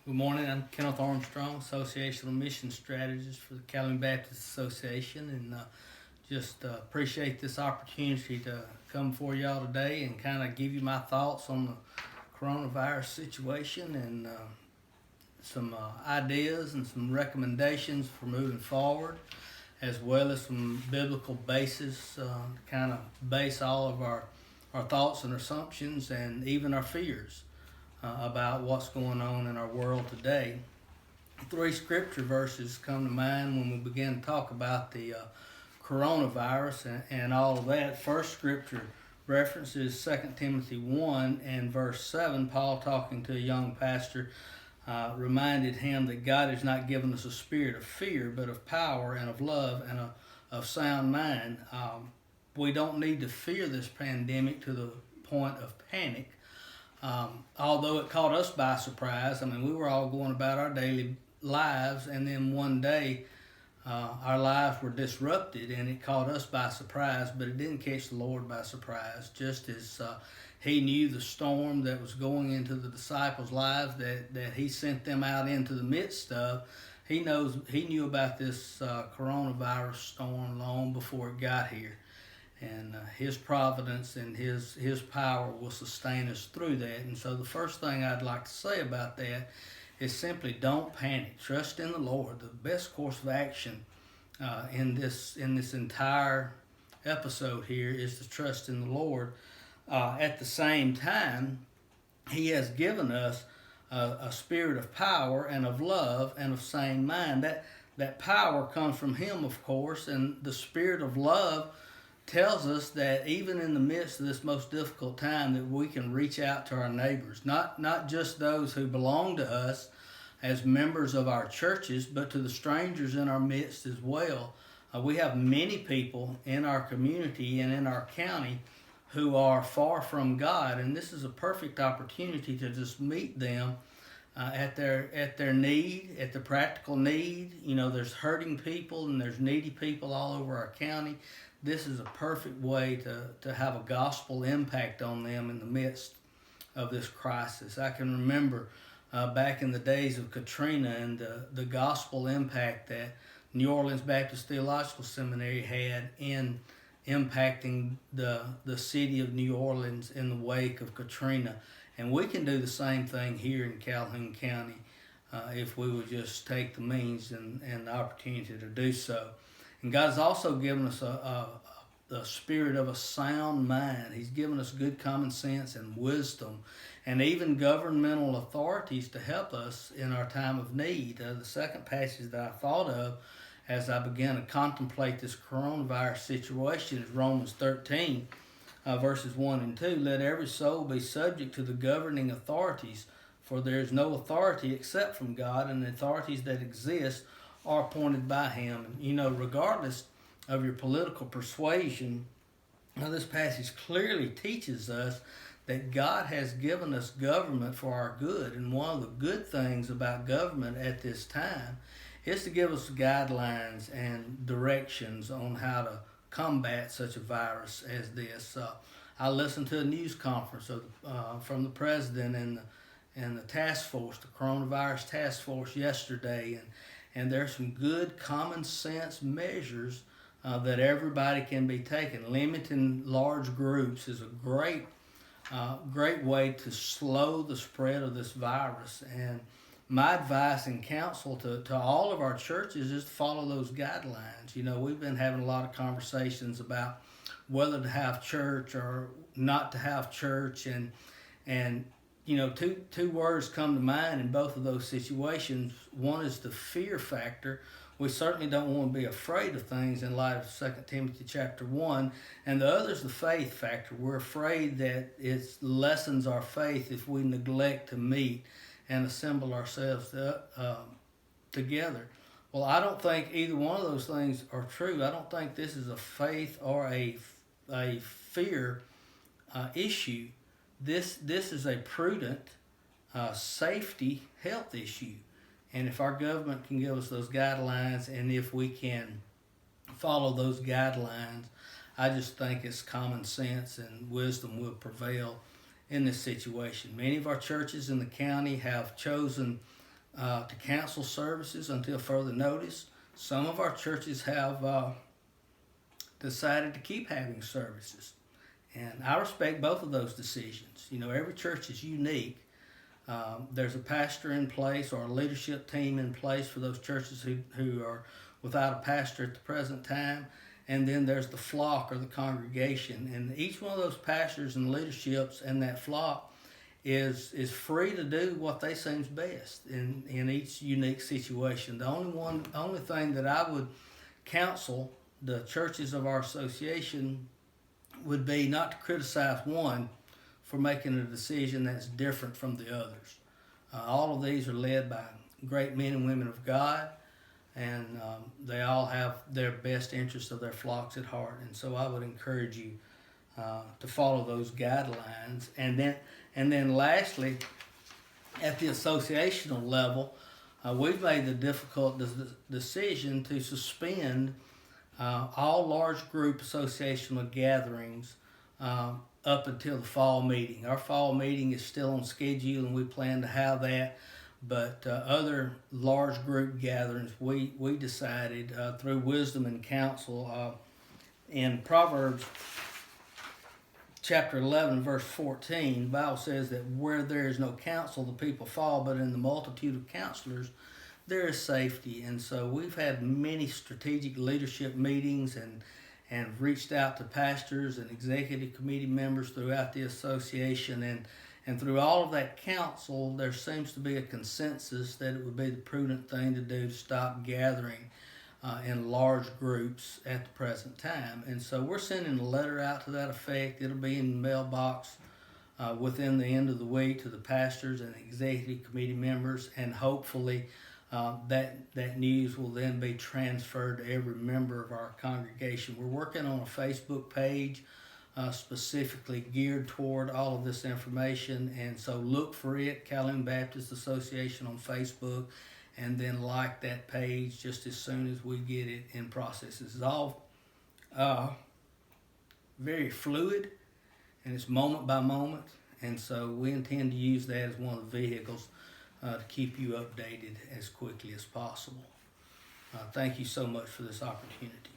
Good morning. I'm Kenneth Armstrong, Associational Mission Strategist for the Calhoun Baptist Association, and just appreciate this opportunity to come before y'all today and kind of give you my thoughts on the coronavirus situation and some ideas and some recommendations for moving forward, as well as some biblical basis to kind of base all of our thoughts and assumptions and even our fears about what's going on in our world today. Three scripture verses come to mind when we begin to talk about the coronavirus and all of that. First scripture reference is 2 Timothy 1 and verse 7. Paul, talking to a young pastor, reminded him that God has not given us a spirit of fear, but of power and of love and of sound mind. We don't need to fear this pandemic to the point of panic. Although it caught us by surprise. I mean, we were all going about our daily lives, and then one day our lives were disrupted, and it caught us by surprise, but it didn't catch the Lord by surprise. Just as he knew the storm that was going into the disciples' lives, that he sent them out into the midst of, he knew about this coronavirus storm long before it got here. And his providence and his power will sustain us through that. And so the first thing I'd like to say about that is simply don't panic. Trust in the Lord. The best course of action in this entire episode here is to trust in the Lord. At the same time, he has given us a spirit of power and of love and of sane mind. That power comes from him, of course, and the spirit of love tells us that even in the midst of this most difficult time, that we can reach out to our neighbors, not just those who belong to us as members of our churches, but to the strangers in our midst as well. We have many people in our community and in our county who are far from God, and this is a perfect opportunity to just meet them at their need, at the practical need. You know, there's hurting people and there's needy people all over our county. This is a perfect way to have a gospel impact on them in the midst of this crisis. I can remember back in the days of Katrina and the gospel impact that New Orleans Baptist Theological Seminary had in impacting the city of New Orleans in the wake of Katrina. And we can do the same thing here in Calhoun County if we would just take the means and the opportunity to do so. And God's also given us a spirit of a sound mind. He's given us good common sense and wisdom, and even governmental authorities to help us in our time of need. The second passage that I thought of as I began to contemplate this coronavirus situation is Romans 13, verses 1 and 2. Let every soul be subject to the governing authorities, for there is no authority except from God, and the authorities that exist are appointed by him. And, you know, regardless of your political persuasion, now this passage clearly teaches us that God has given us government for our good. And one of the good things about government at this time is to give us guidelines and directions on how to combat such a virus as this. I listened to a news conference from the president and the task force, the coronavirus task force yesterday, and there's some good common sense measures that everybody can be taking. Limiting large groups is a great way to slow the spread of this virus. And my advice and counsel to all of our churches is to follow those guidelines. You know, we've been having a lot of conversations about whether to have church or not to have church, and you know, two words come to mind in both of those situations. One is the fear factor. We certainly don't want to be afraid of things in light of 2 Timothy chapter 1. And the other is the faith factor. We're afraid that it lessens our faith if we neglect to meet and assemble ourselves together. Well, I don't think either one of those things are true. I don't think this is a faith or a fear issue. This is a prudent safety health issue. And if our government can give us those guidelines, and if we can follow those guidelines, I just think it's common sense and wisdom will prevail in this situation. Many of our churches in the county have chosen to cancel services until further notice. Some of our churches have decided to keep having services. And I respect both of those decisions. You know, every church is unique. There's a pastor in place or a leadership team in place for those churches who are without a pastor at the present time. And then there's the flock or the congregation. And each one of those pastors and leaderships and that flock is free to do what they seems best in each unique situation. The only thing that I would counsel the churches of our association would be not to criticize one for making a decision that's different from the others. All of these are led by great men and women of God, and they all have their best interests of their flocks at heart. And so I would encourage you to follow those guidelines. And then lastly, at the associational level, we've made the difficult decision to suspend all large group associational gatherings up until the fall meeting. Our fall meeting is still on schedule, and we plan to have that. But other large group gatherings, we decided through wisdom and counsel in Proverbs chapter 11, verse 14, the Bible says that where there is no counsel, the people fall, but in the multitude of counselors, there is safety. And so we've had many strategic leadership meetings and reached out to pastors and executive committee members throughout the association. And through all of that counsel, there seems to be a consensus that it would be the prudent thing to do to stop gathering in large groups at the present time. And so we're sending a letter out to that effect. It'll be in the mailbox within the end of the week to the pastors and executive committee members, and hopefully that news will then be transferred to every member of our congregation. We're working on a Facebook page specifically geared toward all of this information, and so look for it, Calhoun Baptist Association on Facebook, and then like that page just as soon as we get it in process. This is all very fluid, and it's moment by moment, and so we intend to use that as one of the vehicles to keep you updated as quickly as possible. Thank you so much for this opportunity.